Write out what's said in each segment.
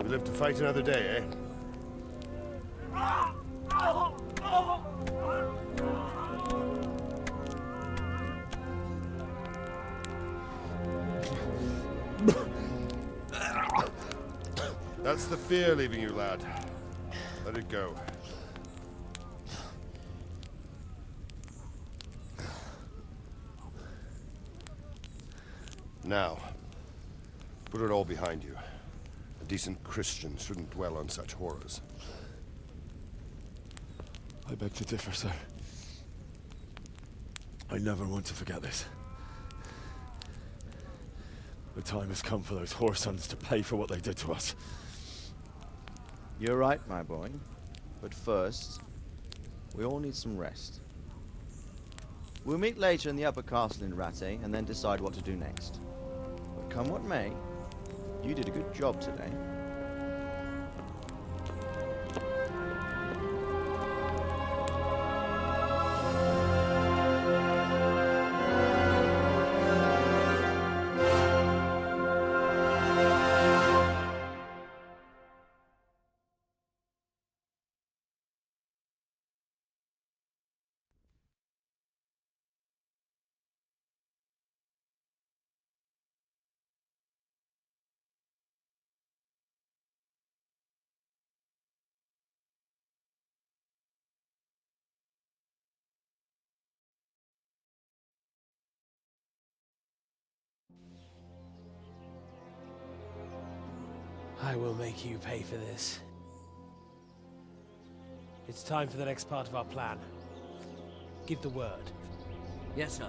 We live to fight another day, eh? That's the fear leaving you, lad. Let it go. Now, put it all behind you. A decent Christian shouldn't dwell on such horrors. I beg to differ, sir. I never want to forget this. The time has come for those whoresons to pay for what they did to us. You're right, my boy. But first, we all need some rest. We'll meet later in the upper castle in Ratte and then decide what to do next. But come what may, you did a good job today. I will make you pay for this. It's time for the next part of our plan. Give the word. Yes, sir.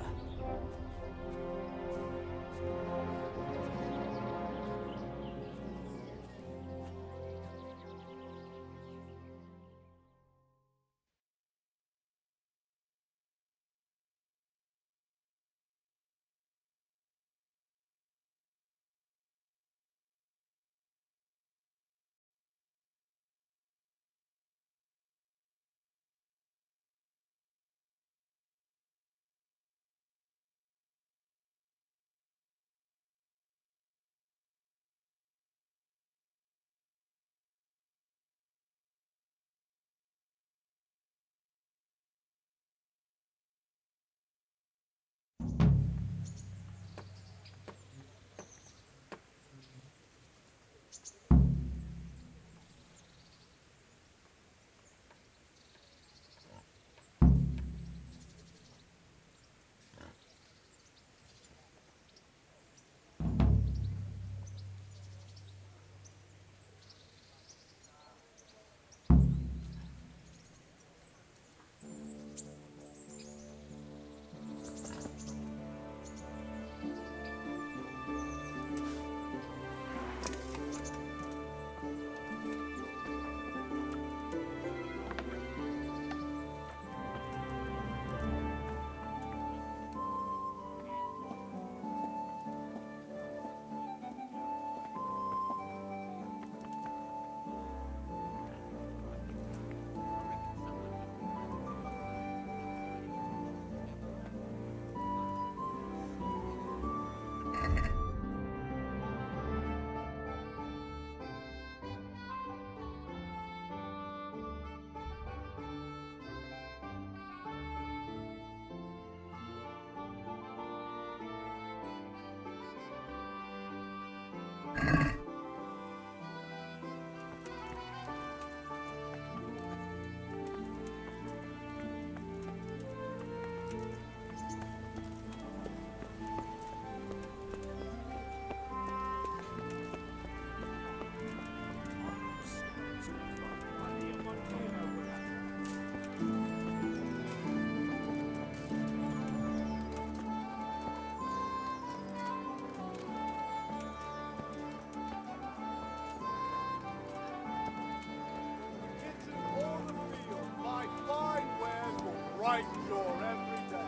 right door every day.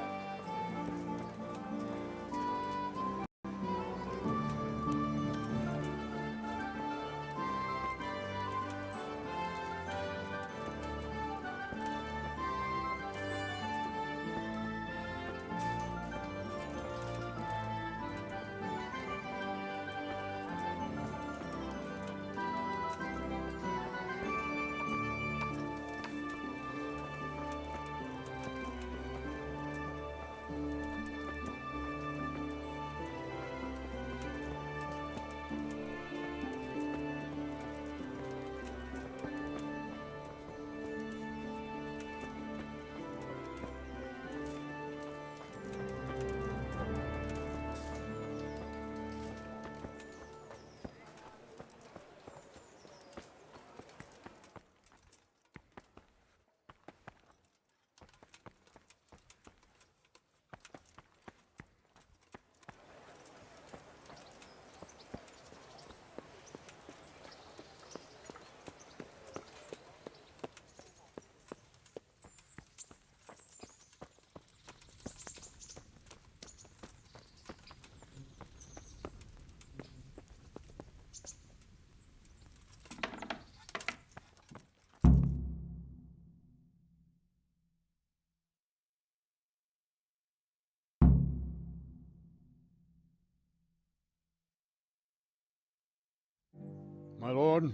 My lord,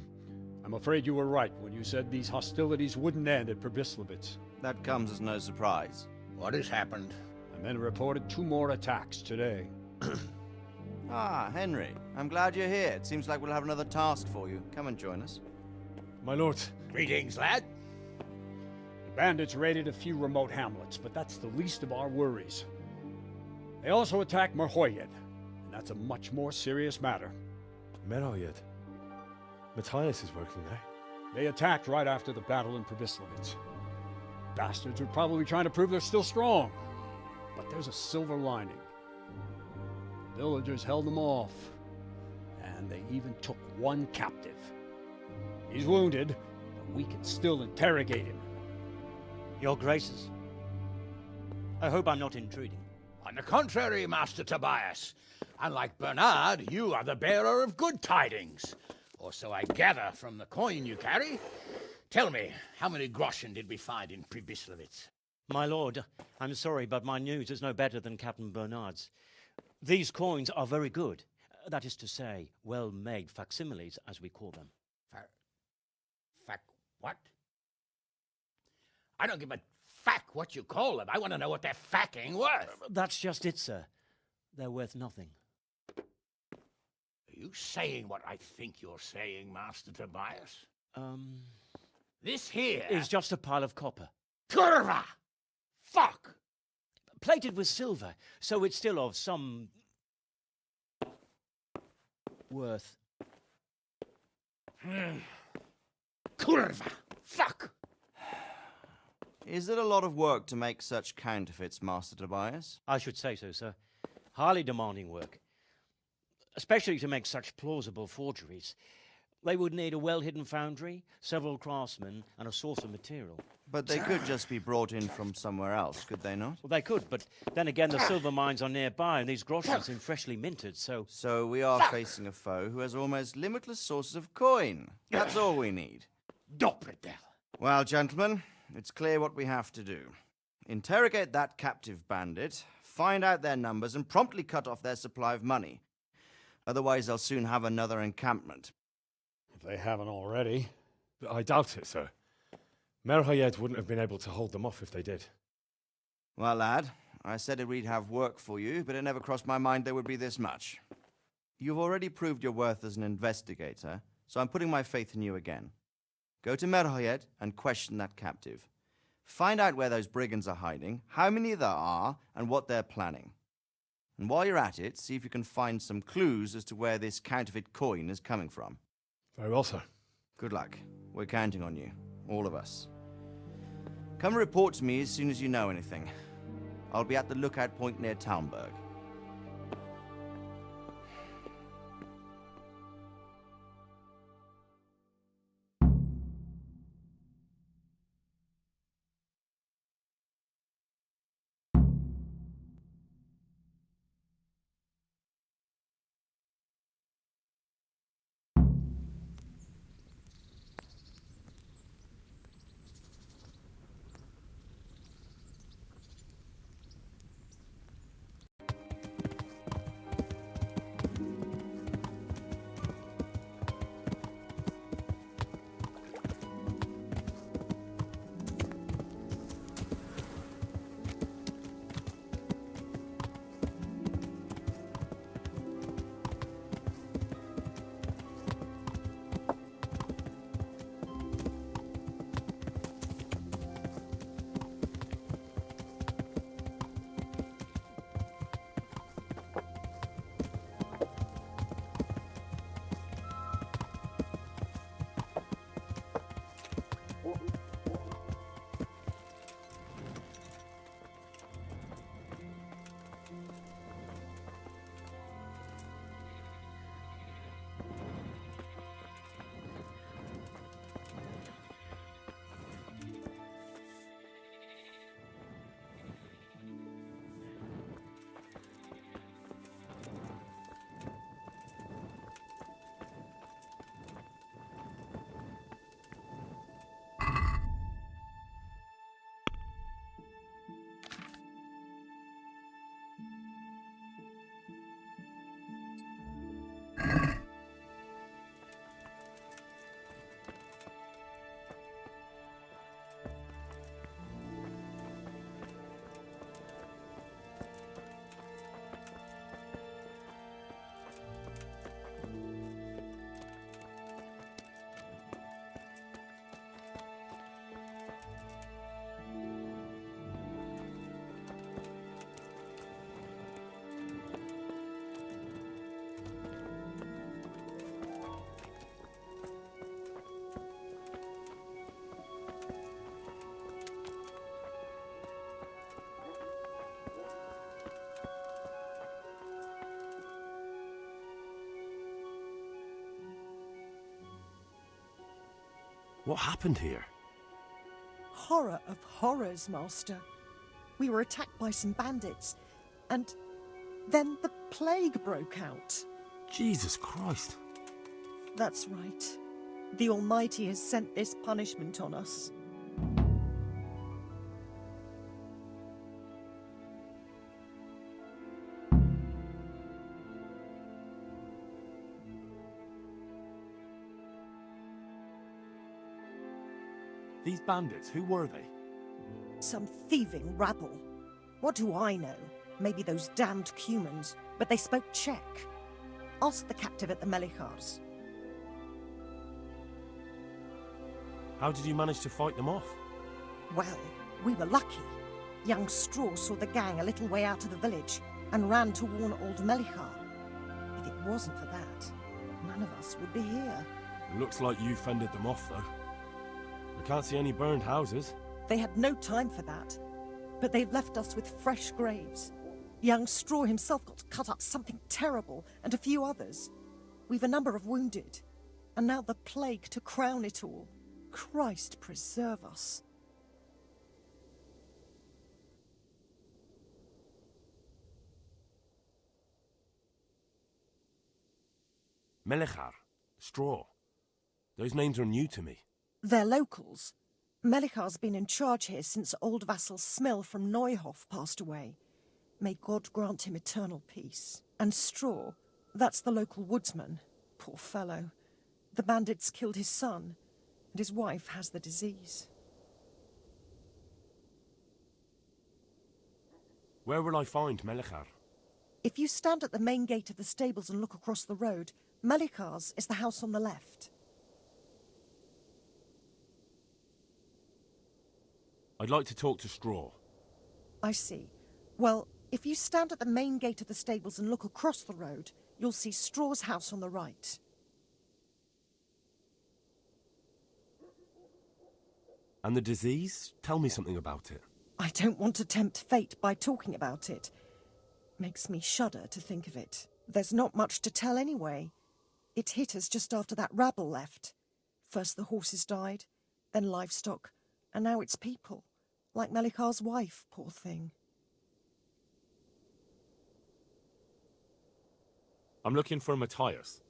I'm afraid you were right when you said these hostilities wouldn't end at Pribyslavitz. That comes as no surprise. What has happened? The men reported 2 more attacks today. Ah, Henry. I'm glad you're here. It seems like we'll have another task for you. Come and join us. My lord, Greetings, lad. The bandits raided a few remote hamlets, but that's the least of our worries. They also attacked Merhoyed, and that's a much more serious matter. Merhoyed. Matthias is working there. They attacked right after the battle in Pribyslavitz. Bastards are probably trying to prove they're still strong. But there's a silver lining. The villagers held them off, and they even took 1 captive. He's wounded, but we can still interrogate him. Your Graces, I hope I'm not intruding. On the contrary, Master Tobias. Unlike Bernard, you are the bearer of good tidings. Or so I gather from the coin you carry. Tell me, how many groschen did we find in Pribyslavitz? My lord, I'm sorry, but my news is no better than Captain Bernard's. These coins are very good. That is to say, well-made facsimiles, as we call them. What? I don't give a what you call them. I want to know what they're facking worth. That's just it, sir. They're worth nothing. Are you saying what I think you're saying, Master Tobias? This here Is just a pile of copper. Kurva! Fuck! Plated with silver, so it's still of some worth. Kurva! Fuck! Is it a lot of work to make such counterfeits, Master Tobias? I should say so, sir. Highly demanding work. Especially to make such plausible forgeries. They would need a well-hidden foundry, several craftsmen, and a source of material. But they could just be brought in from somewhere else, could they not? Well, they could, but then again, the silver mines are nearby, and these groschen seem freshly minted, so... So we are facing a foe who has almost limitless sources of coin. That's all we need. Doppelter. Well, gentlemen, it's clear what we have to do. Interrogate that captive bandit, find out their numbers, and promptly cut off their supply of money. Otherwise, they'll soon have another encampment. If they haven't already. But I doubt it, sir. Merhoyed wouldn't have been able to hold them off if they did. Well, lad, I said we'd have work for you, but it never crossed my mind there would be this much. You've already proved your worth as an investigator, so I'm putting my faith in you again. Go to Merhoyed and question that captive. Find out where those brigands are hiding, how many there are, and what they're planning. And while you're at it, see if you can find some clues as to where this counterfeit coin is coming from. Very well, sir. Good luck. We're counting on you. All of us. Come report to me as soon as you know anything. I'll be at the lookout point near Talmberg. What happened here? Horror of horrors, Master. We were attacked by some bandits, and then the plague broke out. Jesus Christ. That's right. The Almighty has sent this punishment on us. These bandits, who were they? Some thieving rabble. What do I know? Maybe those damned Cumans, but they spoke Czech. Ask the captive at the Melichars. How did you manage to fight them off? Well, we were lucky. Young Straw saw the gang a little way out of the village and ran to warn old Melichar. If it wasn't for that, none of us would be here. It looks like you fended them off, though. I can't see any burned houses. They had no time for that, but they've left us with fresh graves. Young Straw himself got cut up something terrible, and a few others. We've a number of wounded, and now the plague to crown it all. Christ preserve us. Melichar, Straw. Those names are new to me. They're locals. Melichar's been in charge here since old vassal Smil from Neuhof passed away. May God grant him eternal peace. And Straw, that's the local woodsman. Poor fellow. The bandits killed his son, and his wife has the disease. Where will I find Melichar? If you stand at the main gate of the stables and look across the road, Melichar's is the house on the left. I'd like to talk to Straw. I see. Well, if you stand at the main gate of the stables and look across the road, you'll see Straw's house on the right. And the disease? Tell me something about it. I don't want to tempt fate by talking about it. Makes me shudder to think of it. There's not much to tell anyway. It hit us just after that rabble left. First the horses died, then livestock, and now it's people. Like Melichar's wife, poor thing. I'm looking for Matthias.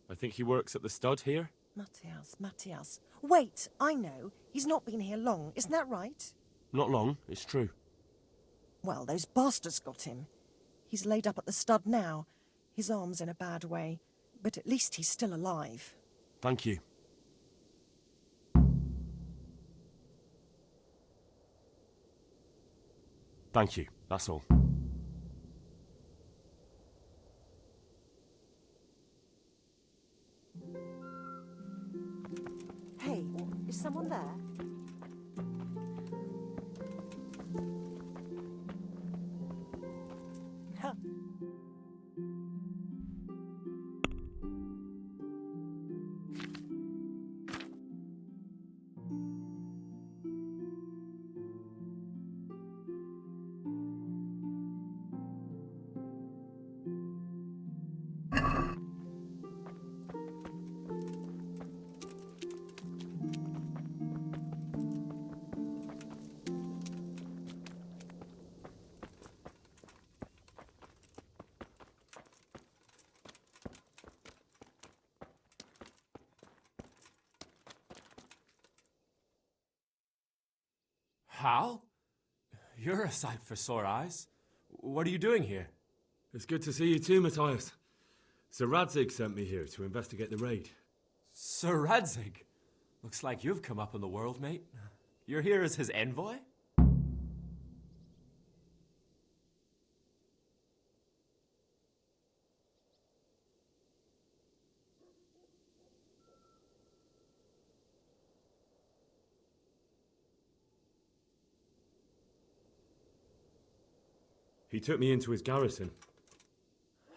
I think he works at the stud here. Matthias. Wait, I know. He's not been here long, isn't that right? Not long, it's true. Well, those bastards got him. He's laid up at the stud now. His arm's in a bad way, but at least he's still alive. Thank you. Thank you, that's all. Hey, is someone there? Huh. Hal? You're a sight for sore eyes. What are you doing here? It's good to see you too, Matthias. Sir Radzig sent me here to investigate the raid. Sir Radzig? Looks like you've come up in the world, mate. You're here as his envoy? He took me into his garrison.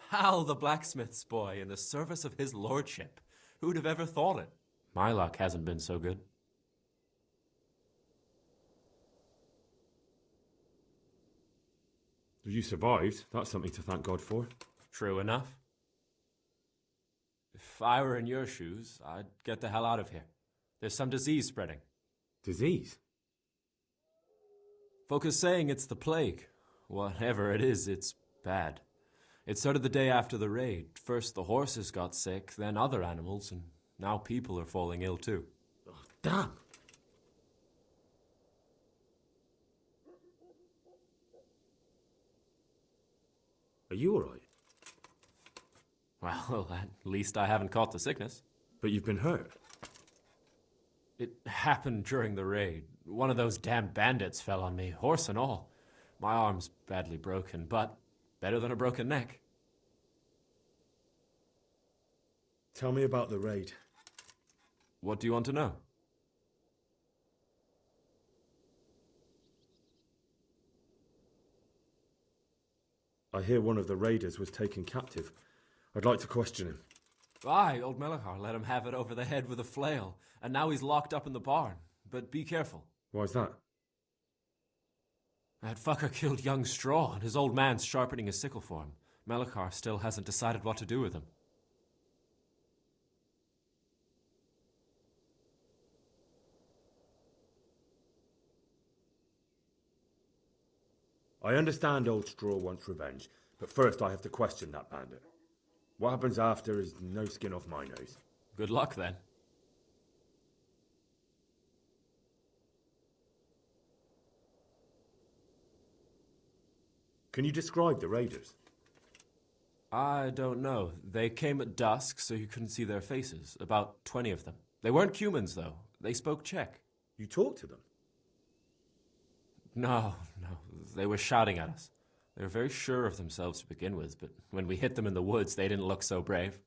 Hal, the blacksmith's boy, in the service of his lordship. Who'd have ever thought it? My luck hasn't been so good. You survived. That's something to thank God for. True enough. If I were in your shoes, I'd get the hell out of here. There's some disease spreading. Disease? Folk are saying it's the plague. Whatever it is, it's bad. It started the day after the raid. First the horses got sick, then other animals, and now people are falling ill too. Oh, damn! Are you alright? Well, at least I haven't caught the sickness. But you've been hurt? It happened during the raid. One of those damn bandits fell on me, horse and all. My arm's badly broken, but better than a broken neck. Tell me about the raid. What do you want to know? I hear one of the raiders was taken captive. I'd like to question him. Aye, old Melechar let him have it over the head with a flail, and now he's locked up in the barn. But be careful. Why's that? That fucker killed young Straw, and his old man's sharpening his sickle for him. Melechar still hasn't decided what to do with him. I understand old Straw wants revenge, but first I have to question that bandit. What happens after is no skin off my nose. Good luck, then. Can you describe the raiders? I don't know. They came at dusk, so you couldn't see their faces. About 20 of them. They weren't humans, though. They spoke Czech. You talked to them? No. They were shouting at us. They were very sure of themselves to begin with, but when we hit them in the woods, they didn't look so brave.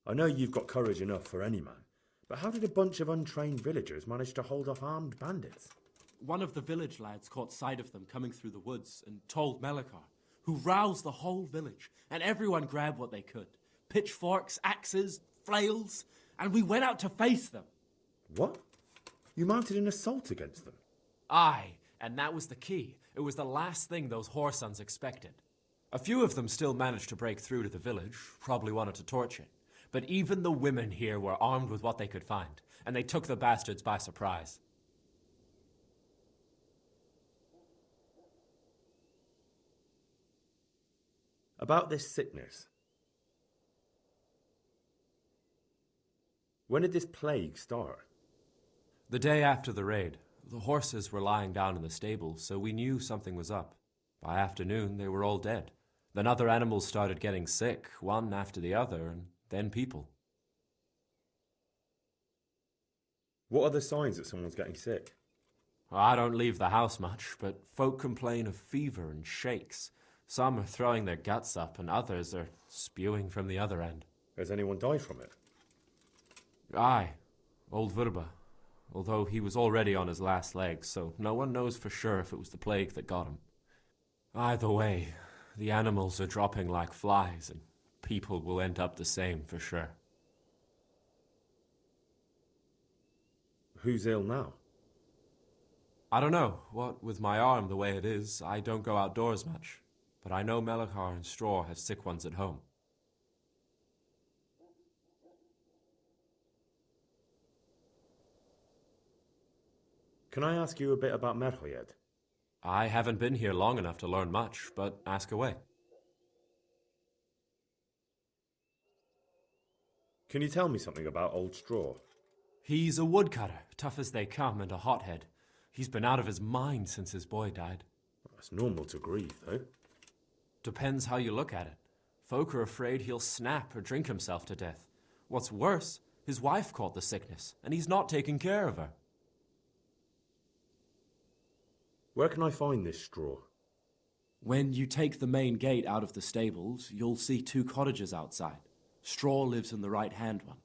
I know you've got courage enough for any man, but how did a bunch of untrained villagers manage to hold off armed bandits? One of the village lads caught sight of them coming through the woods and told Melechar, who roused the whole village, and everyone grabbed what they could. Pitchforks, axes, flails, and we went out to face them. What? You mounted an assault against them? Aye, and that was the key. It was the last thing those whoresons expected. A few of them still managed to break through to the village, probably wanted to torch it. But even the women here were armed with what they could find, and they took the bastards by surprise. About this sickness. When did this plague start? The day after the raid. The horses were lying down in the stable, so we knew something was up. By afternoon, they were all dead. Then other animals started getting sick, one after the other, and then people. What are the signs that someone's getting sick? I don't leave the house much, but folk complain of fever and shakes. Some are throwing their guts up, and others are spewing from the other end. Has anyone died from it? Aye, old Verba. Although he was already on his last legs, so no one knows for sure if it was the plague that got him. Either way, the animals are dropping like flies, and people will end up the same for sure. Who's ill now? I don't know. What with my arm the way it is, I don't go outdoors much. But I know Melechar and Straw have sick ones at home. Can I ask you a bit about Merhoyed? I haven't been here long enough to learn much, but ask away. Can you tell me something about Old Straw? He's a woodcutter, tough as they come, and a hothead. He's been out of his mind since his boy died. It's normal to grieve, though. Depends how you look at it. Folk are afraid he'll snap or drink himself to death. What's worse, his wife caught the sickness, and he's not taking care of her. Where can I find this Straw? When you take the main gate out of the stables, you'll see 2 cottages outside. Straw lives in the right-hand one.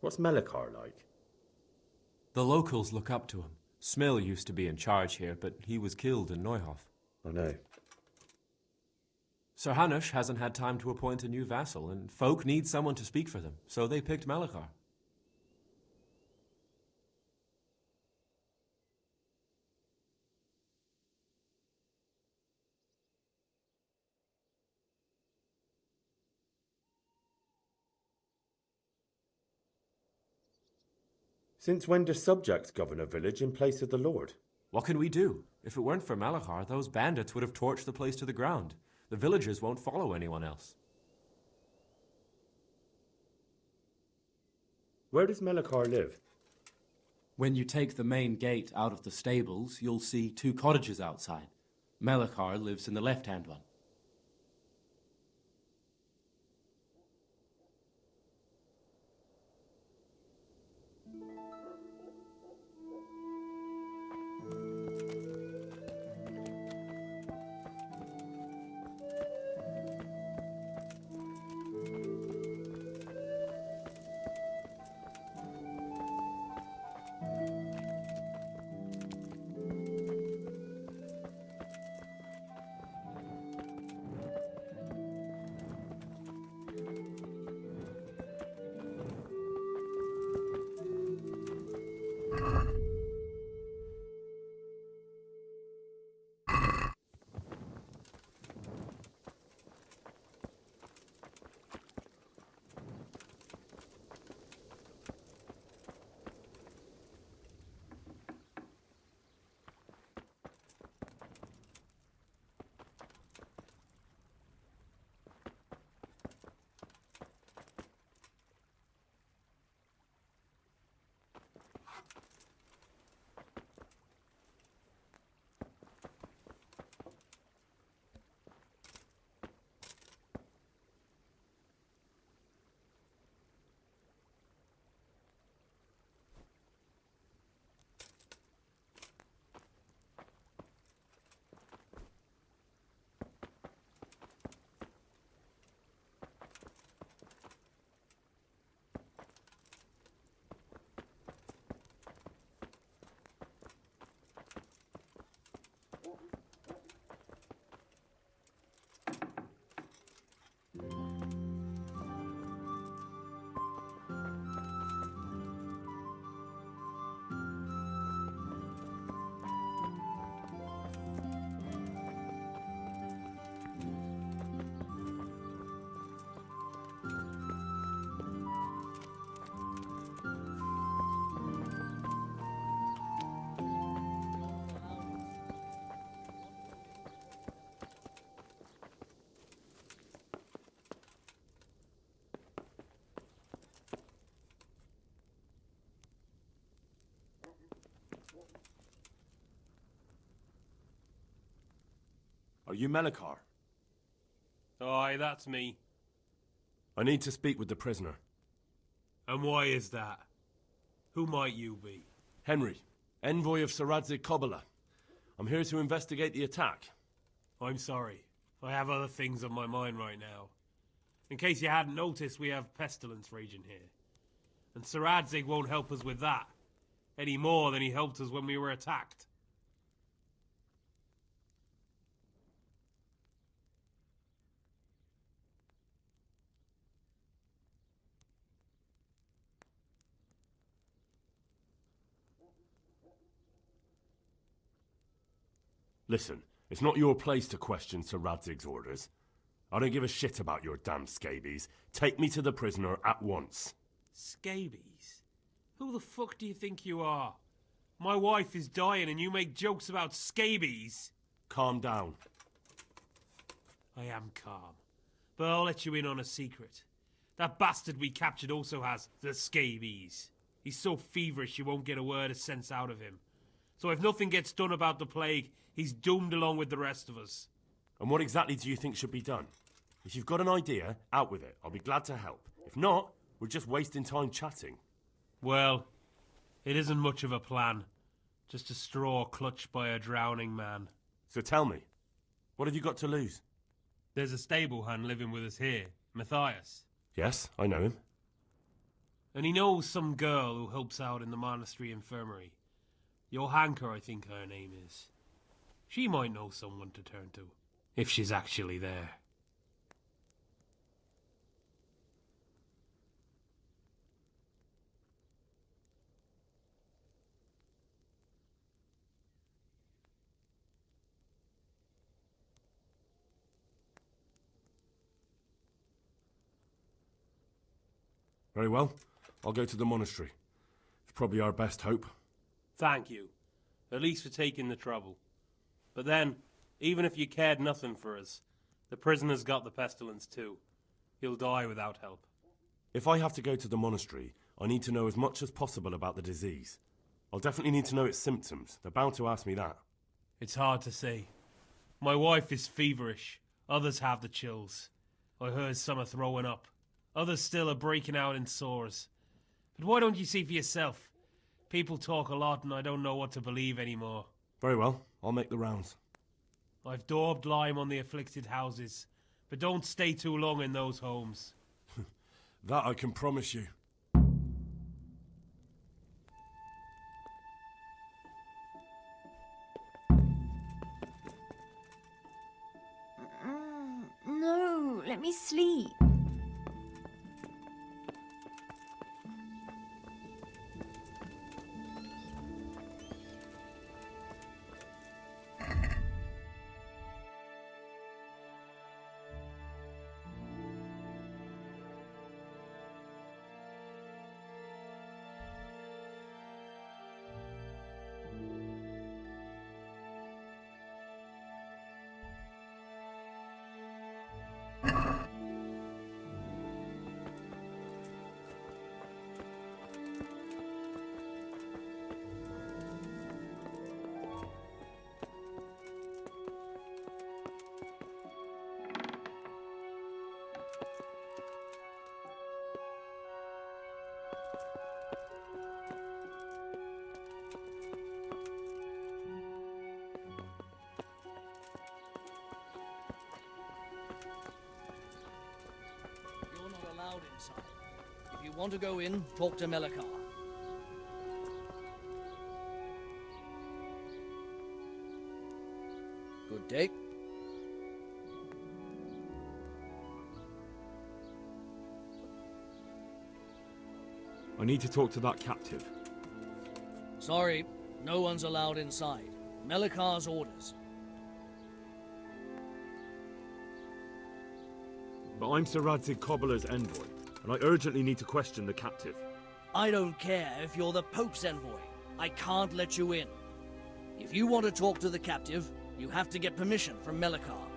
What's Melechar like? The locals look up to him. Smill used to be in charge here, but he was killed in Neuhof. I know. Sir Hanush hasn't had time to appoint a new vassal, and folk need someone to speak for them, so they picked Melechar. Since when do subjects govern a village in place of the lord? What can we do? If it weren't for Malachar, those bandits would have torched the place to the ground. The villagers won't follow anyone else. Where does Malachar live? When you take the main gate out of the stables, you'll see 2 cottages outside. Malachar lives in the left-hand one. Are you Malachar? Aye, that's me. I need to speak with the prisoner. And why is that? Who might you be? Henry, envoy of Saradze Kobala. I'm here to investigate the attack. I'm sorry. I have other things on my mind right now. In case you hadn't noticed, we have pestilence raging here. And Saradzig won't help us with that, any more than he helped us when we were attacked. Listen, it's not your place to question Sir Radzig's orders. I don't give a shit about your damn scabies. Take me to the prisoner at once. Scabies? Who the fuck do you think you are? My wife is dying and you make jokes about scabies? Calm down. I am calm. But I'll let you in on a secret. That bastard we captured also has the scabies. He's so feverish you won't get a word of sense out of him. So if nothing gets done about the plague, he's doomed along with the rest of us. And what exactly do you think should be done? If you've got an idea, out with it. I'll be glad to help. If not, we're just wasting time chatting. Well, it isn't much of a plan. Just a straw clutched by a drowning man. So tell me, what have you got to lose? There's a stable hand living with us here, Matthias. Yes, I know him. And he knows some girl who helps out in the monastery infirmary. Johanka, I think her name is. She might know someone to turn to, if she's actually there. Very well. I'll go to the monastery. It's probably our best hope. Thank you. At least for taking the trouble. But then, even if you cared nothing for us, the prisoner's got the pestilence too. He'll die without help. If I have to go to the monastery, I need to know as much as possible about the disease. I'll definitely need to know its symptoms. They're bound to ask me that. It's hard to say. My wife is feverish. Others have the chills. I heard some are throwing up. Others still are breaking out in sores. But why don't you see for yourself? People talk a lot and I don't know what to believe anymore. Very well, I'll make the rounds. I've daubed lime on the afflicted houses, but don't stay too long in those homes. That I can promise you. No, let me sleep. Inside. If you want to go in, talk to Melikar. Good day. I need to talk to that captive. Sorry, no one's allowed inside. Melikar's orders. But I'm Sir Radzig Cobbler's envoy, and I urgently need to question the captive. I don't care if you're the Pope's envoy. I can't let you in. If you want to talk to the captive, you have to get permission from Melikar.